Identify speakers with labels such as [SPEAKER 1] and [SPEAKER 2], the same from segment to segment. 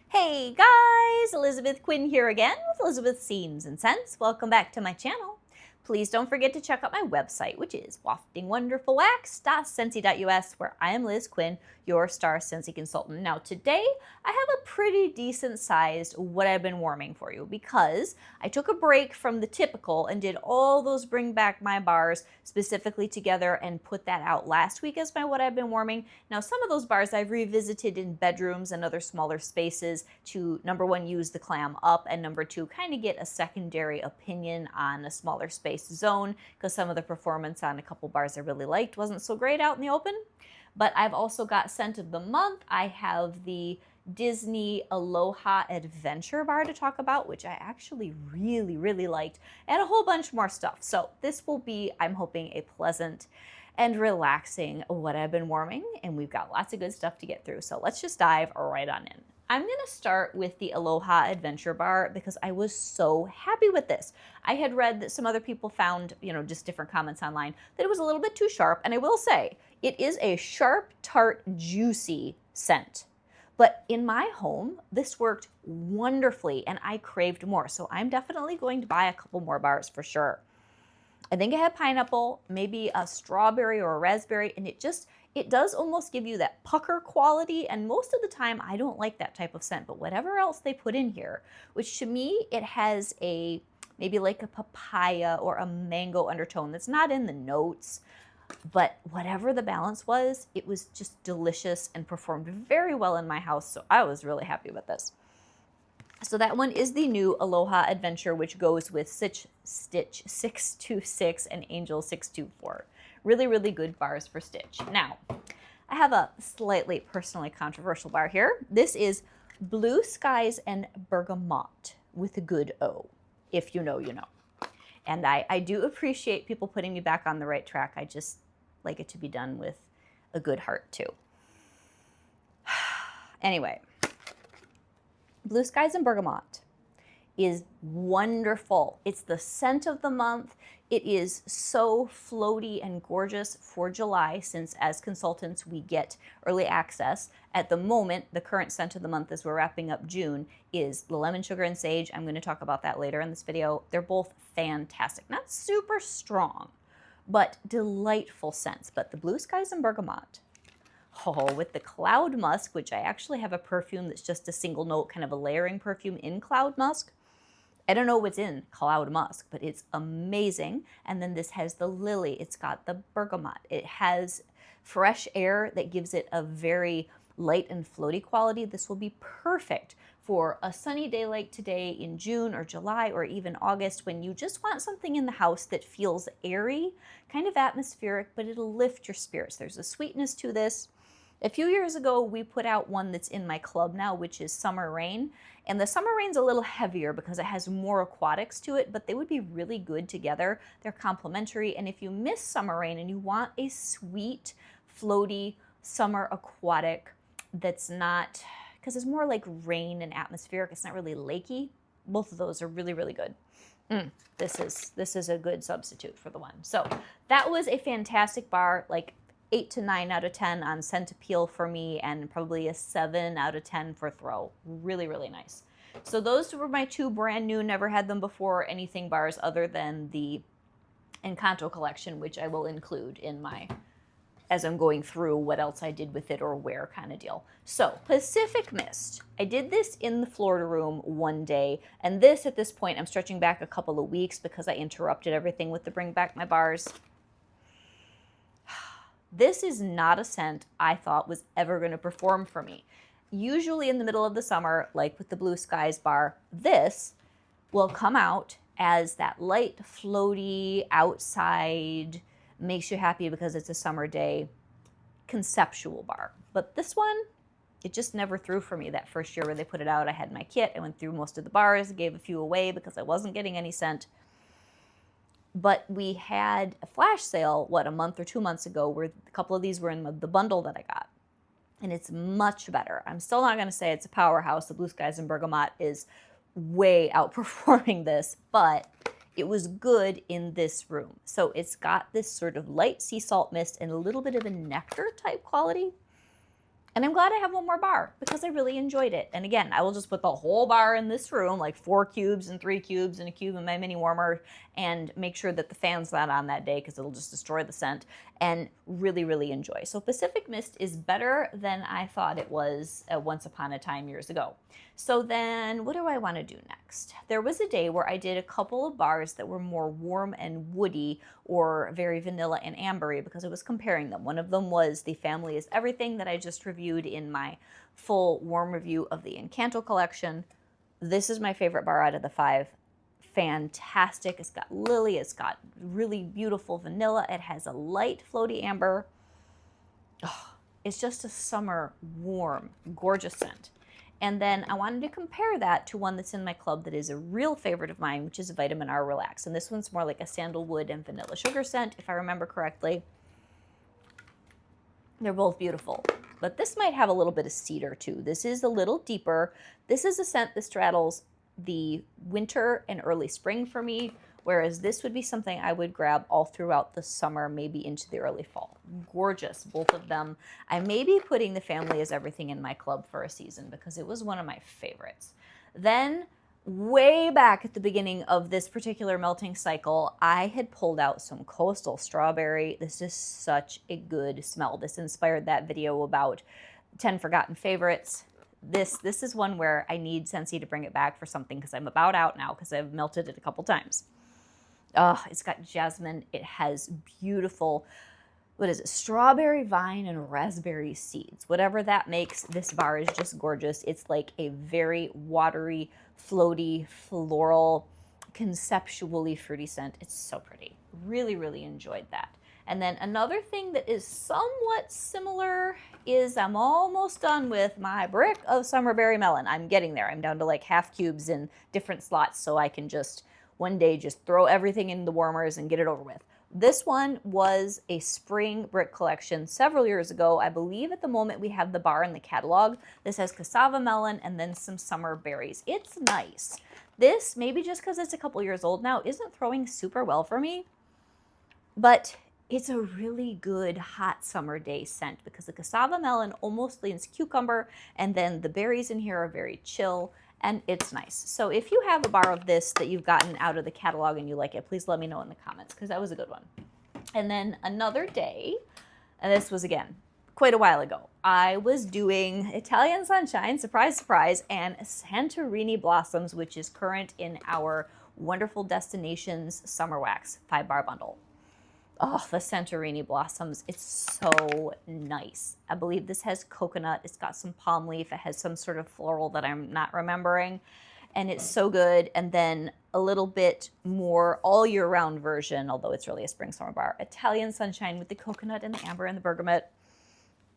[SPEAKER 1] Hey guys, Elizabeth Quinn here again with Elizabeth Seams and Scents. Welcome back to my channel. Please don't forget to check out my website, which is waftingwonderfulwax.scentsy.us, where I am Liz Quinn, your star Scentsy consultant. Now today, I have a pretty decent sized what I've been warming for you because I took a break from the typical and did all those bring back my bars specifically together and put that out last week as my what I've been warming. Now some of those bars I've revisited in bedrooms and other smaller spaces to number one, use the clam up, and number two, kind of get a secondary opinion on a smaller space zone because some of the performance on a couple bars I really liked wasn't so great out in the open. But I've also got scent of the month. I have the Disney Aloha Adventure bar to talk about, which I actually really liked, and a whole bunch more stuff. So this will be, I'm hoping, a pleasant and relaxing what I've been warming, and we've got lots of good stuff to get through. So let's just dive right on in. I'm going to start with the Aloha Adventure bar because I was so happy with this. I had read that some other people found, just different comments online, that it was a little bit too sharp. And I will say, it is a sharp, tart, juicy scent. But in my home, this worked wonderfully and I craved more. So I'm definitely going to buy a couple more bars for sure. I think I had pineapple, maybe a strawberry or a raspberry, and it does almost give you that pucker quality, and most of the time I don't like that type of scent, but whatever else they put in here, which to me it has maybe like a papaya or a mango undertone that's not in the notes, but whatever the balance was, it was just delicious and performed very well in my house, so I was really happy with this. So that one is the new Aloha Adventure, which goes with Stitch 626 and Angel 624. Really good bars for Stitch. Now, I have a slightly personally controversial bar here. This is Blue Skies and Bergamot with a good O. If you know, you know. And I do appreciate people putting me back on the right track. I just like it to be done with a good heart too. Anyway, Blue Skies and Bergamot is wonderful. It's the scent of the month. It is so floaty and gorgeous for July, since as consultants we get early access. At the moment, the current scent of the month as we're wrapping up June is the lemon sugar and sage. I'm going to talk about that later in this video. They're both fantastic. Not super strong, but delightful scents. But the Blue Skies and Bergamot, with the Cloud Musk, which I actually have a perfume that's just a single note, kind of a layering perfume in Cloud Musk. I don't know what's in Cloud Musk, but it's amazing. And then this has the lily. It's got the bergamot. It has fresh air that gives it a very light and floaty quality. This will be perfect for a sunny day like today in June or July or even August, when you just want something in the house that feels airy, kind of atmospheric, but it'll lift your spirits. There's a sweetness to this. A few years ago, we put out one that's in my club now, which is Summer Rain. And the Summer Rain's a little heavier because it has more aquatics to it, but they would be really good together. They're complementary. And if you miss Summer Rain and you want a sweet, floaty, summer aquatic that's not, because it's more like rain and atmospheric, it's not really lakey, both of those are really good. This is a good substitute for the one. So that was a fantastic bar, like 8 to 9 out of 10 on scent appeal for me, and probably a 7 out of 10 for throw. Really nice. So those were my two brand new, never had them before anything bars other than the Encanto collection, which I will include in my, as I'm going through what else I did with it or where kind of deal. So Pacific Mist. I did this in the Florida room one day, and this at this point I'm stretching back a couple of weeks because I interrupted everything with the bring back my bars. This is not a scent I thought was ever going to perform for me. Usually in the middle of the summer, like with the Blue Skies bar, this will come out as that light, floaty, outside, makes you happy because it's a summer day conceptual bar. But this one, it just never threw for me. That first year where they put it out, I had my kit. I went through most of the bars, gave a few away because I wasn't getting any scent. But we had a flash sale, a month or 2 months ago, where a couple of these were in the bundle that I got. And it's much better. I'm still not going to say it's a powerhouse. The Blue Skies and Bergamot is way outperforming this, but it was good in this room. So it's got this sort of light sea salt mist and a little bit of a nectar type quality. And I'm glad I have one more bar because I really enjoyed it. And again, I will just put the whole bar in this room, like 4 cubes and 3 cubes and a cube in my mini warmer, and make sure that the fan's not on that day because it'll just destroy the scent, and really, really enjoy. So Pacific Mist is better than I thought it was once upon a time years ago. So then what do I want to do next? There was a day where I did a couple of bars that were more warm and woody or very vanilla and ambery because I was comparing them. One of them was the Family is Everything that I just reviewed in my full warm review of the Encanto collection. This is my favorite bar out of the 5. Fantastic. It's got lily, it's got really beautiful vanilla, it has a light floaty amber. Oh, it's just a summer warm, gorgeous scent. And then I wanted to compare that to one that's in my club that is a real favorite of mine, which is Vitamin R Relax. And this one's more like a sandalwood and vanilla sugar scent, if I remember correctly. They're both beautiful, but this might have a little bit of cedar too. This is a little deeper. This is a scent that straddles the winter and early spring for me, whereas this would be something I would grab all throughout the summer, maybe into the early fall. Gorgeous, both of them. I may be putting the Family is Everything in my club for a season because it was one of my favorites. Then, way back at the beginning of this particular melting cycle, I had pulled out some Coastal Strawberry. This is such a good smell. This inspired that video about 10 forgotten favorites. This is one where I need Scentsy to bring it back for something because I'm about out now because I've melted it a couple times. It's got jasmine. It has beautiful, what is it, strawberry vine and raspberry seeds. Whatever that makes, this bar is just gorgeous. It's like a very watery, floaty, floral, conceptually fruity scent. It's so pretty. Really, really enjoyed that. And then another thing that is somewhat similar is I'm almost done with my brick of Summerberry Melon. I'm getting there. I'm down to like half cubes in different slots so I can just one day just throw everything in the warmers and get it over with. This one was a spring brick collection several years ago. I believe at the moment we have the bar in the catalog. This has cassava melon and then some summer berries. It's nice. This, maybe just because it's a couple years old now, isn't throwing super well for me, but it's a really good hot summer day scent because the cassava melon almost leans cucumber, and then the berries in here are very chill, and it's nice. So if you have a bar of this that you've gotten out of the catalog and you like it, please let me know in the comments because that was a good one. And then another day, and this was again quite a while ago, I was doing Italian Sunshine, surprise, surprise, and Santorini Blossoms, which is current in our Wonderful Destinations Summer Wax 5-bar bundle. Oh, the Santorini Blossoms, it's so nice. I believe this has coconut, it's got some palm leaf, it has some sort of floral that I'm not remembering, and it's so good. And then a little bit more all year round version, although it's really a spring summer bar, Italian Sunshine with the coconut and the amber and the bergamot.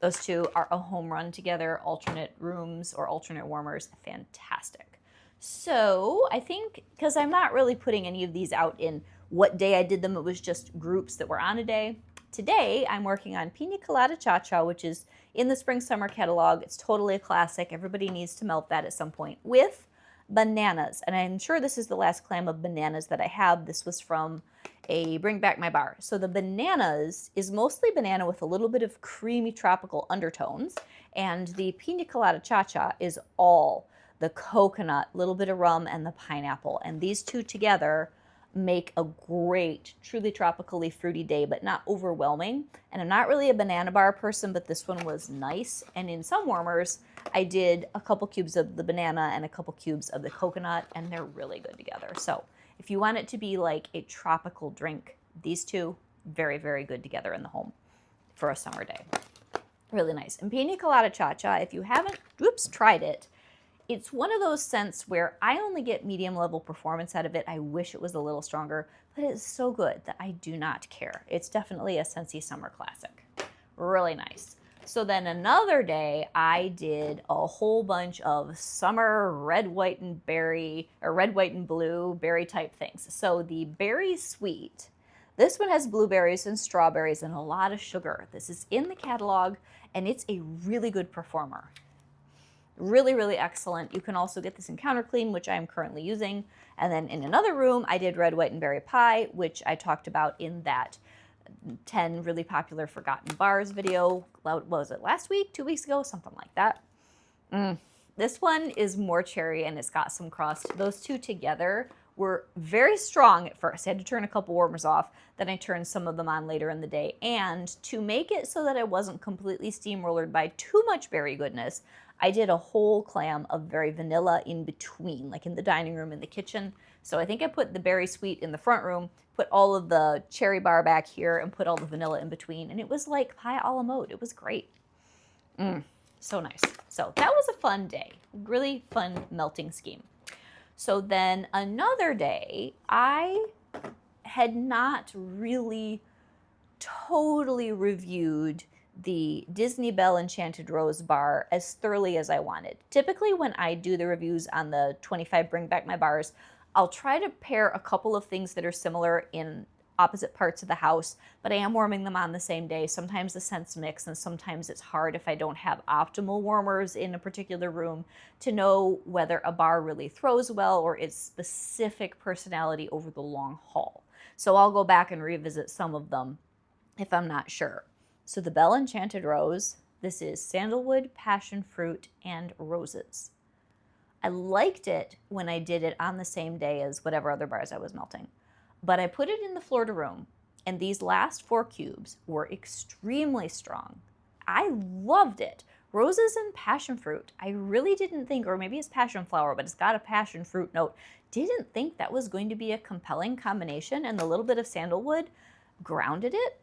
[SPEAKER 1] Those two are a home run together, alternate rooms or alternate warmers, fantastic. So I think, because I'm not really putting any of these out in what day I did them, it was just groups that were on a day. Today, I'm working on Pina Colada Cha-Cha, which is in the Spring Summer catalog. It's totally a classic. Everybody needs to melt that at some point with bananas. And I'm sure this is the last clam of bananas that I have. This was from a Bring Back My Bar. So the bananas is mostly banana with a little bit of creamy tropical undertones. And the Pina Colada Cha-Cha is all the coconut, little bit of rum, and the pineapple. And these two together make a great, truly tropically fruity day, but not overwhelming. And I'm not really a banana bar person, but this one was nice. And in some warmers, I did a couple cubes of the banana and a couple cubes of the coconut, and they're really good together. So if you want it to be like a tropical drink, these two, very, very good together in the home for a summer day. Really nice. And Pina Colada Cha-Cha, if you haven't, tried it, it's one of those scents where I only get medium level performance out of it. I wish it was a little stronger, but it's so good that I do not care. It's definitely a Scentsy summer classic. Really nice. So then another day I did a whole bunch of summer red, white, and berry, or red, white, and blue berry type things. So the Berry Sweet, this one has blueberries and strawberries and a lot of sugar. This is in the catalog and it's a really good performer. Really, really excellent. You can also get this in Counter Clean, which I am currently using. And then in another room, I did red, white, and berry pie, which I talked about in that 10 really popular forgotten bars video. What was it, last week, 2 weeks ago, something like that. This one is more cherry and it's got some crust. Those two together were very strong at first. I had to turn a couple warmers off. Then I turned some of them on later in the day. And to make it so that I wasn't completely steamrollered by too much berry goodness, I did a whole clam of very vanilla in between, like in the dining room and the kitchen. So I think I put the berry sweet in the front room, put all of the cherry bar back here, and put all the vanilla in between. And it was like pie a la mode. It was great. So nice. So that was a fun day. Really fun melting scheme. So then another day, I had not really totally reviewed the Disney Belle Enchanted Rose bar as thoroughly as I wanted. Typically when I do the reviews on the 25 Bring Back My Bars, I'll try to pair a couple of things that are similar in opposite parts of the house, but I am warming them on the same day. Sometimes the scents mix, and sometimes it's hard if I don't have optimal warmers in a particular room to know whether a bar really throws well or its specific personality over the long haul. So I'll go back and revisit some of them if I'm not sure. So the Belle Enchanted Rose, this is sandalwood, passion fruit, and roses. I liked it when I did it on the same day as whatever other bars I was melting. But I put it in the Florida room, and these last 4 cubes were extremely strong. I loved it. Roses and passion fruit. I really didn't think, or maybe it's passion flower, but it's got a passion fruit note. Didn't think that was going to be a compelling combination, and the little bit of sandalwood grounded it.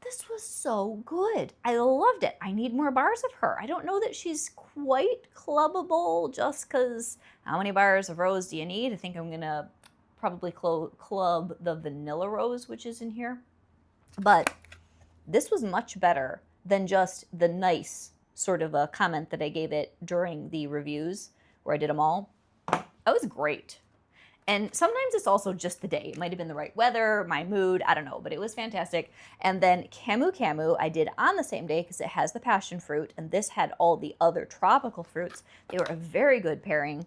[SPEAKER 1] This was so good. I loved it. I need more bars of her. I don't know that she's quite clubbable just because how many bars of rose do you need? I think I'm going to probably club the vanilla rose, which is in here. But this was much better than just the nice sort of a comment that I gave it during the reviews where I did them all. That was great. And sometimes it's also just the day. It might have been the right weather, my mood, I don't know, but it was fantastic. And then Camu Camu I did on the same day because it has the passion fruit, and this had all the other tropical fruits. They were a very good pairing.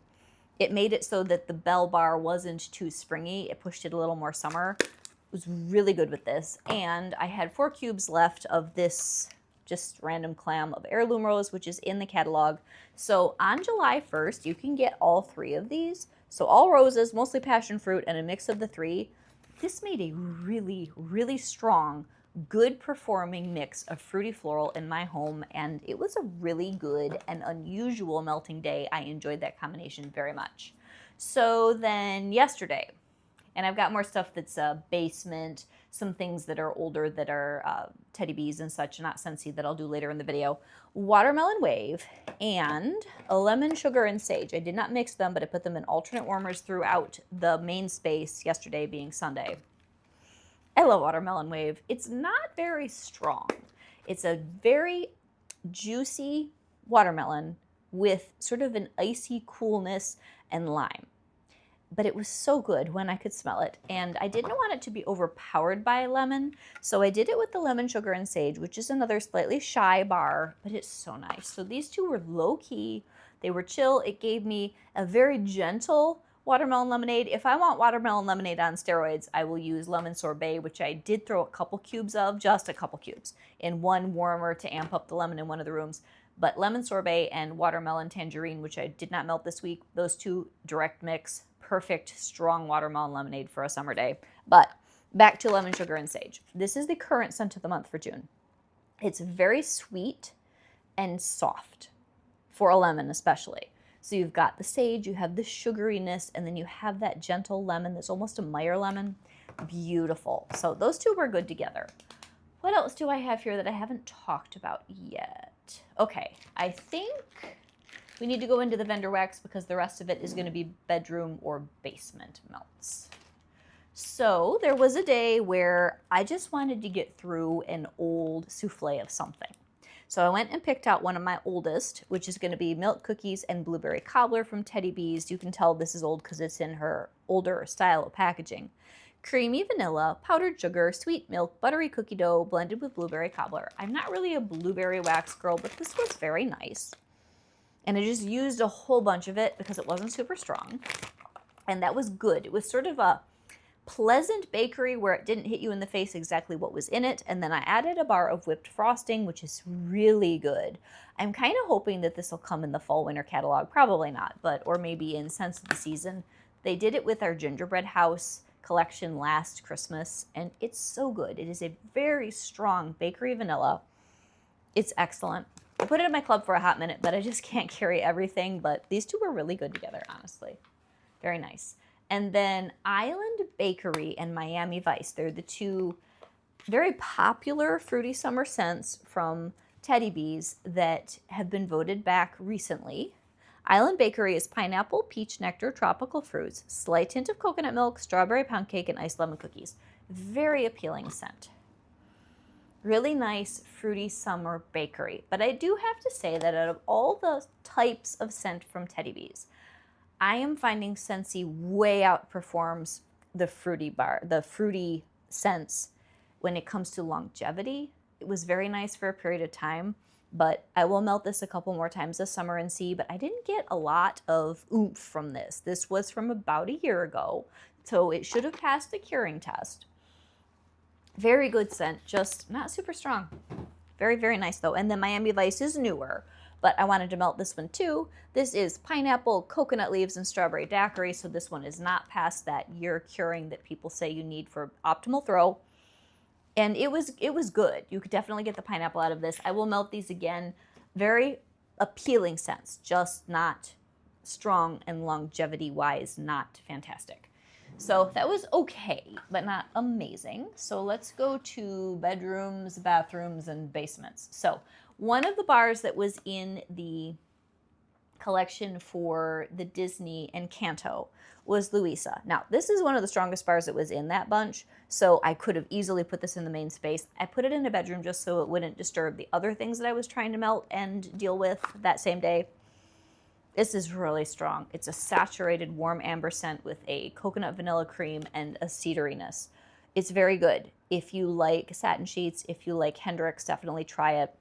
[SPEAKER 1] It made it so that the Belle bar wasn't too springy. It pushed it a little more summer. It was really good with this. And I had 4 cubes left of this just random clam of heirloom rose, which is in the catalog. So on July 1st, you can get all 3 of these. So all roses, mostly passion fruit, and a mix of the 3. This made a really, really strong, good performing mix of fruity floral in my home, and it was a really good and unusual melting day. I enjoyed that combination very much. So then yesterday, and I've got more stuff that's basement, some things that are older that are teddy bees and such, not Scentsy, that I'll do later in the video. Watermelon Wave and a lemon sugar and sage. I did not mix them, but I put them in alternate warmers throughout the main space, yesterday being Sunday. I love Watermelon Wave. It's not very strong. It's a very juicy watermelon with sort of an icy coolness and lime. But it was so good when I could smell it. And I didn't want it to be overpowered by lemon, so I did it with the lemon sugar and sage, which is another slightly shy bar, but it's so nice. So these two were low-key. They were chill. It gave me a very gentle watermelon lemonade. If I want watermelon lemonade on steroids, I will use lemon sorbet, which I did throw a couple cubes of, just a couple cubes, in one warmer to amp up the lemon in one of the rooms. But lemon sorbet and watermelon tangerine, which I did not melt this week, those two direct mix, perfect strong watermelon lemonade for a summer day. But back to lemon sugar and sage. This is the current scent of the month for June. It's very sweet and soft, for a lemon especially. So you've got the sage, you have the sugariness, and then you have that gentle lemon that's almost a Meyer lemon. Beautiful. So those two were good together. What else do I have here that I haven't talked about yet? Okay, I think we need to go into the vendor wax because the rest of it is going to be bedroom or basement melts. So there was a day where I just wanted to get through an old souffle of something. So I went and picked out one of my oldest, which is going to be milk cookies and blueberry cobbler from Teddy Bees. You can tell this is old because it's in her older style of packaging. Creamy vanilla, powdered sugar, sweet milk, buttery cookie dough blended with blueberry cobbler. I'm not really a blueberry wax girl, but this was very nice. And I just used a whole bunch of it because it wasn't super strong. And that was good. It was sort of a pleasant bakery where it didn't hit you in the face exactly what was in it. And then I added a bar of whipped frosting, which is really good. I'm kind of hoping that this will come in the fall winter catalog. Probably not, but or maybe in Scents of the Season. They did it with our gingerbread house collection last Christmas, and it's so good. It is a very strong bakery vanilla. It's excellent. I put it in my club for a hot minute, but I just can't carry everything. But these two were really good together, honestly. Very nice. And then Island Bakery and Miami Vice. They're the two very popular fruity summer scents from Teddy Bees that have been voted back recently. Island Bakery is pineapple, peach nectar, tropical fruits, slight hint of coconut milk, strawberry pound cake, and iced lemon cookies. Very appealing scent. Really nice fruity summer bakery. But I do have to say that out of all the types of scent from Teddy Bees, I am finding Scentsy way outperforms the fruity scents when it comes to longevity. It was very nice for a period of time, but I will melt this a couple more times this summer and see, but I didn't get a lot of oomph from this. This was from about a year ago, so it should have passed the curing test. Very good scent, just not super strong. Very, very nice though. And then Miami Vice is newer, but I wanted to melt this one too. This is pineapple, coconut leaves, and strawberry daiquiri, so this one is not past that year curing that people say you need for optimal throw. And it was good. You could definitely get the pineapple out of this. I will melt these again. Very appealing scents, just not strong and longevity-wise, not fantastic. So that was okay, but not amazing. So let's go to bedrooms, bathrooms, and basements. So one of the bars that was in the collection for the Disney and Kanto was Louisa. Now, this is one of the strongest bars that was in that bunch, so I could have easily put this in the main space. I put it in a bedroom just so it wouldn't disturb the other things that I was trying to melt and deal with that same day. This is really strong. It's a saturated warm amber scent with a coconut vanilla cream and a cedariness. It's very good. If you like satin sheets, if you like Hendrix, definitely try it.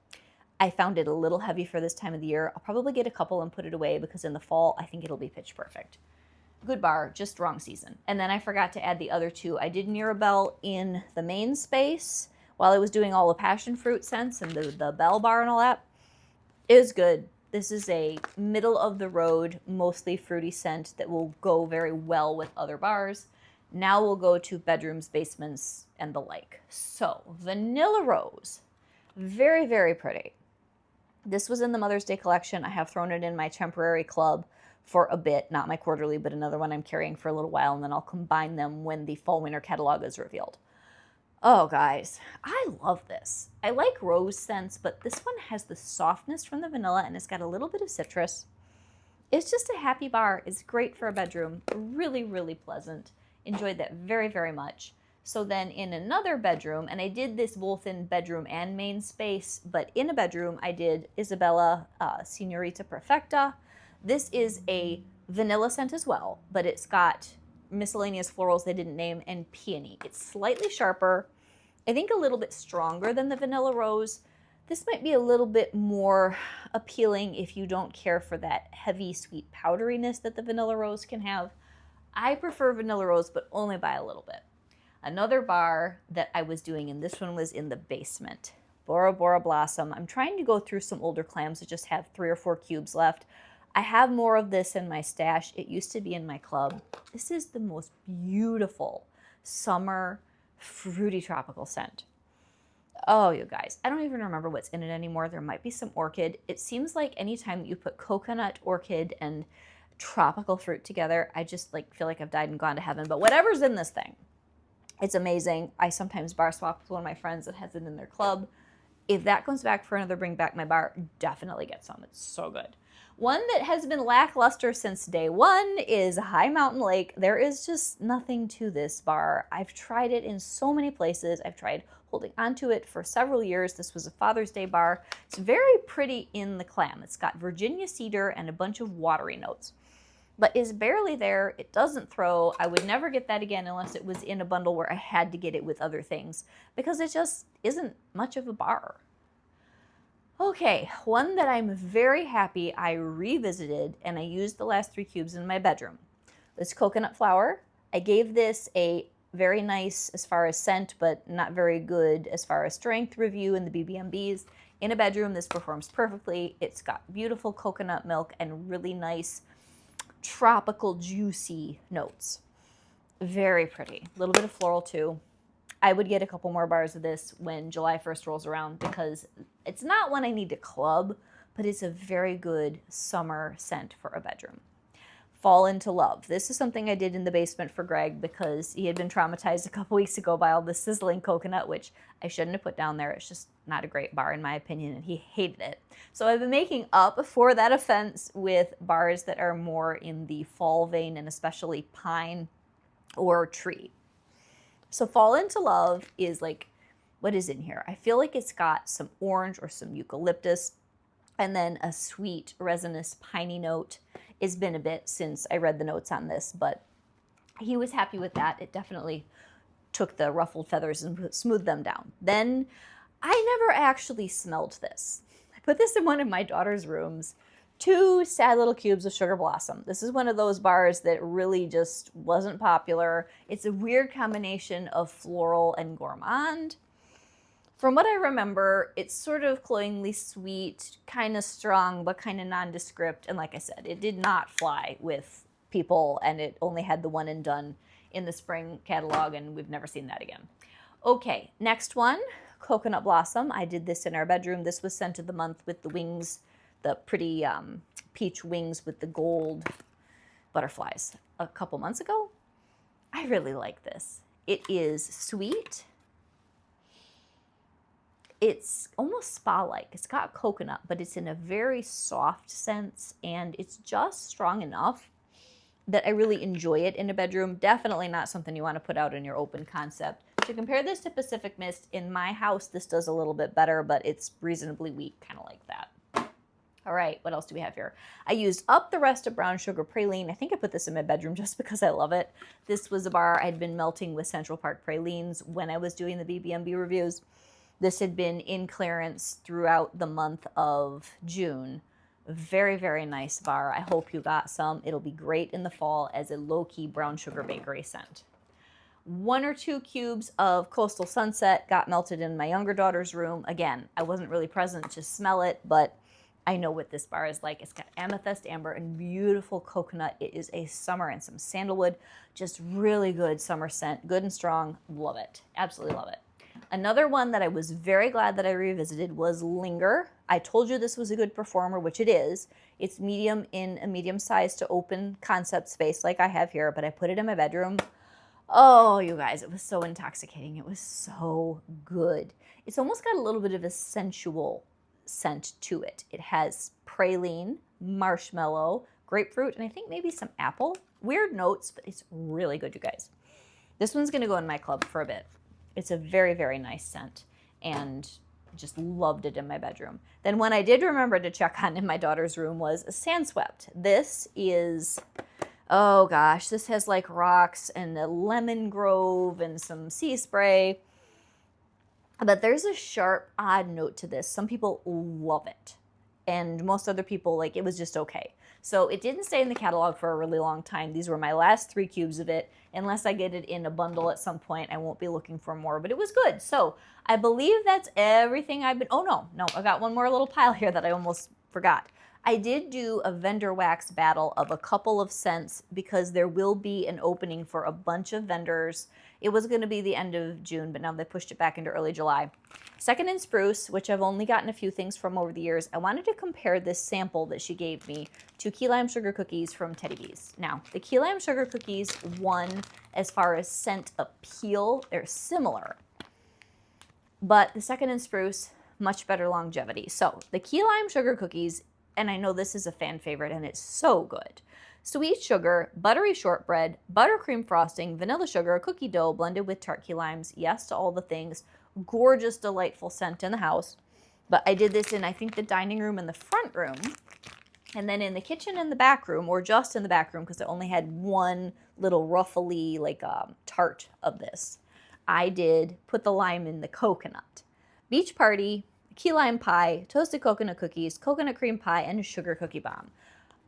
[SPEAKER 1] I found it a little heavy for this time of the year. I'll probably get a couple and put it away because in the fall, I think it'll be pitch perfect. Good bar, just wrong season. And then I forgot to add the other two. I did Mirabelle in the main space while I was doing all the passion fruit scents and the Bell bar and all that. It was good. This is a middle of the road, mostly fruity scent that will go very well with other bars. Now we'll go to bedrooms, basements, and the like. So, Vanilla Rose. Very, very pretty. This was in the Mother's Day collection. I have thrown it in my temporary club for a bit, not my quarterly, but another one I'm carrying for a little while, and then I'll combine them when the fall winter catalog is revealed. Oh, guys, I love this. I like rose scents, but this one has the softness from the vanilla, and it's got a little bit of citrus. It's just a happy bar. It's great for a bedroom. Really, really pleasant. Enjoyed that very, very much. So then in another bedroom, and I did this both in bedroom and main space, but in a bedroom I did Isabella Senorita Perfecta. This is a vanilla scent as well, but it's got miscellaneous florals they didn't name and peony. It's slightly sharper, I think a little bit stronger than the Vanilla Rose. This might be a little bit more appealing if you don't care for that heavy sweet powderiness that the Vanilla Rose can have. I prefer Vanilla Rose, but only by a little bit. Another bar that I was doing, and this one was in the basement, Bora Bora Blossom. I'm trying to go through some older clams that just have 3 or 4 cubes left. I have more of this in my stash. It used to be in my club. This is the most beautiful summer fruity tropical scent. Oh, you guys, I don't even remember what's in it anymore. There might be some orchid. It seems like anytime you put coconut, orchid, and tropical fruit together, I just feel like I've died and gone to heaven. But whatever's in this thing, it's amazing. I sometimes bar swap with one of my friends that has it in their club. If that comes back for another Bring Back My Bar, definitely get some. It's so good. One that has been lackluster since day one is High Mountain Lake. There is just nothing to this bar. I've tried it in so many places. I've tried holding onto it for several years. This was a Father's Day bar. It's very pretty in the clam. It's got Virginia cedar and a bunch of watery notes, but is barely there. It doesn't throw. I would never get that again unless it was in a bundle where I had to get it with other things because it just isn't much of a bar. Okay, one that I'm very happy I revisited and I used the last 3 cubes in my bedroom. This Coconut Flower. I gave this a very nice as far as scent, but not very good as far as strength review in the BBMBs. In a bedroom, this performs perfectly. It's got beautiful coconut milk and really nice tropical juicy notes. Very pretty. A little bit of floral too. I would get a couple more bars of this when July 1st rolls around because it's not one I need to club, but it's a very good summer scent for a bedroom. Fall into Love. This is something I did in the basement for Greg because he had been traumatized a couple weeks ago by all the sizzling coconut, which I shouldn't have put down there. It's just not a great bar in my opinion, and he hated it. So I've been making up for that offense with bars that are more in the fall vein, and especially pine or tree. So Fall into Love is like, what is in here? I feel like it's got some orange or some eucalyptus, and then a sweet resinous piney note. It's been a bit since I read the notes on this, but he was happy with that. It definitely took the ruffled feathers and smoothed them down. Then I never actually smelled this. I put this in one of my daughter's rooms. 2 sad little cubes of Sugar Blossom. This is one of those bars that really just wasn't popular. It's a weird combination of floral and gourmand. From what I remember, it's sort of cloyingly sweet, kind of strong, but kind of nondescript. And like I said, it did not fly with people, and it only had the one and done in the spring catalog, and we've never seen that again. Okay, next one, Coconut Blossom. I did this in our bedroom. This was Scent of the Month with the wings, the pretty peach wings with the gold butterflies a couple months ago. I really like this. It is sweet. It's almost spa-like. It's got coconut, but it's in a very soft sense, and it's just strong enough that I really enjoy it in a bedroom. Definitely not something you want to put out in your open concept. To compare this to Pacific Mist, in my house, this does a little bit better, but it's reasonably weak, kind of like that. All right, what else do we have here? I used up the rest of Brown Sugar Praline. I think I put this in my bedroom just because I love it. This was a bar I'd been melting with Central Park Pralines when I was doing the BBMB reviews. This had been in clearance throughout the month of June. Very, very nice bar. I hope you got some. It'll be great in the fall as a low-key brown sugar bakery scent. 1 or 2 cubes of Coastal Sunset got melted in my younger daughter's room. Again, I wasn't really present to smell it, but I know what this bar is like. It's got amethyst, amber, and beautiful coconut. It is a summer and some sandalwood. Just really good summer scent. Good and strong. Love it. Absolutely love it. Another one that I was very glad that I revisited was Linger. I told you this was a good performer, which it is. It's medium in a medium size to open concept space like I have here, but I put it in my bedroom. Oh, you guys, it was so intoxicating. It was so good. It's almost got a little bit of a sensual scent to it. It has praline, marshmallow, grapefruit, and I think maybe some apple. Weird notes, but it's really good, you guys. This one's going to go in my club for a bit. It's a very, very nice scent, and just loved it in my bedroom. Then one I did remember to check on in my daughter's room was a Sandswept. This is, oh gosh, this has like rocks and a lemon grove and some sea spray. But there's a sharp, odd note to this. Some people love it, and most other people, like, it was just okay. So it didn't stay in the catalog for a really long time. These were my last 3 cubes of it. Unless I get it in a bundle at some point, I won't be looking for more, but it was good. So I believe that's everything I've been, oh no, I got one more little pile here that I almost forgot. I did do a vendor wax battle of a couple of scents because there will be an opening for a bunch of vendors. It was going to be the end of June, but now they pushed it back into early July. Second in Spruce, which I've only gotten a few things from over the years, I wanted to compare this sample that she gave me to Key Lime Sugar Cookies from Teddy Bees. Now, the Key Lime Sugar Cookies won as far as scent appeal. They're similar, but the Second in Spruce, much better longevity. So the Key Lime Sugar Cookies, and I know this is a fan favorite, and it's so good. Sweet sugar, buttery shortbread, buttercream frosting, vanilla sugar, cookie dough blended with tart key limes. Yes to all the things. Gorgeous, delightful scent in the house. But I did this in, I think, the dining room and the front room. And then in the kitchen and the back room, or just in the back room, because I only had one little ruffly, like, tart of this, I did put the lime in the coconut. Beach Party, key lime pie, toasted coconut cookies, coconut cream pie, and a sugar cookie bomb.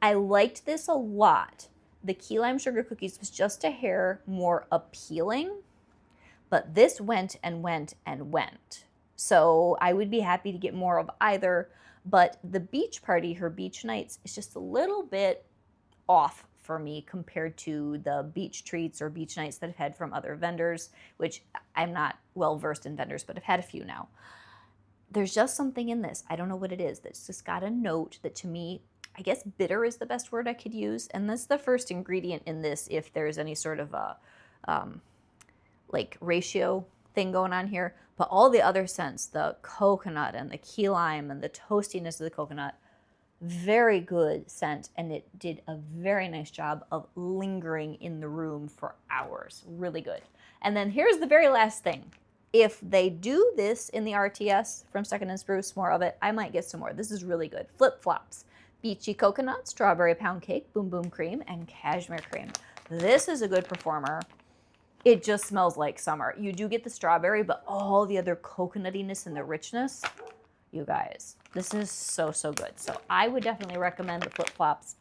[SPEAKER 1] I liked this a lot. The key lime sugar cookies was just a hair more appealing. but this went and went and went. So I would be happy to get more of either, but the Beach Party, her Beach Nights, is just a little bit off for me compared to the beach treats or beach nights that I've had from other vendors, which I'm not well versed in vendors, but I've had a few now. There's just something in this, I don't know what it is, that's just got a note that to me, I guess bitter is the best word I could use, and that's the first ingredient in this if there's any sort of a like ratio thing going on here. But all the other scents, the coconut and the key lime and the toastiness of the coconut, very good scent, and it did a very nice job of lingering in the room for hours. Really good. And then here's the very last thing. If they do this in the RTS from Second and Spruce, more of it, I might get some more. This is really good. Flip Flops, Beachy Coconut, Strawberry Pound Cake, Boom Boom Cream, and Cashmere Cream. This is a good performer. It just smells like summer. You do get the strawberry, but all the other coconutiness and the richness, you guys, this is so, so good. So I would definitely recommend the Flip Flops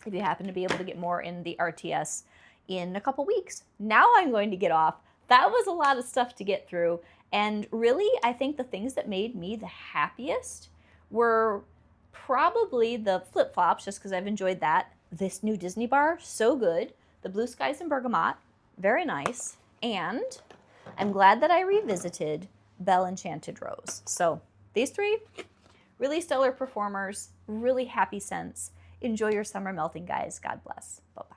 [SPEAKER 1] if you happen to be able to get more in the RTS in a couple weeks. Now I'm going to get off. That was a lot of stuff to get through. And really, I think the things that made me the happiest were probably the Flip Flops, just because I've enjoyed that. This new Disney bar, so good. The Blue Skies and Bergamot, very nice. And I'm glad that I revisited Belle Enchanted Rose. So these three, really stellar performers, really happy scents. Enjoy your summer melting, guys. God bless. Bye-bye.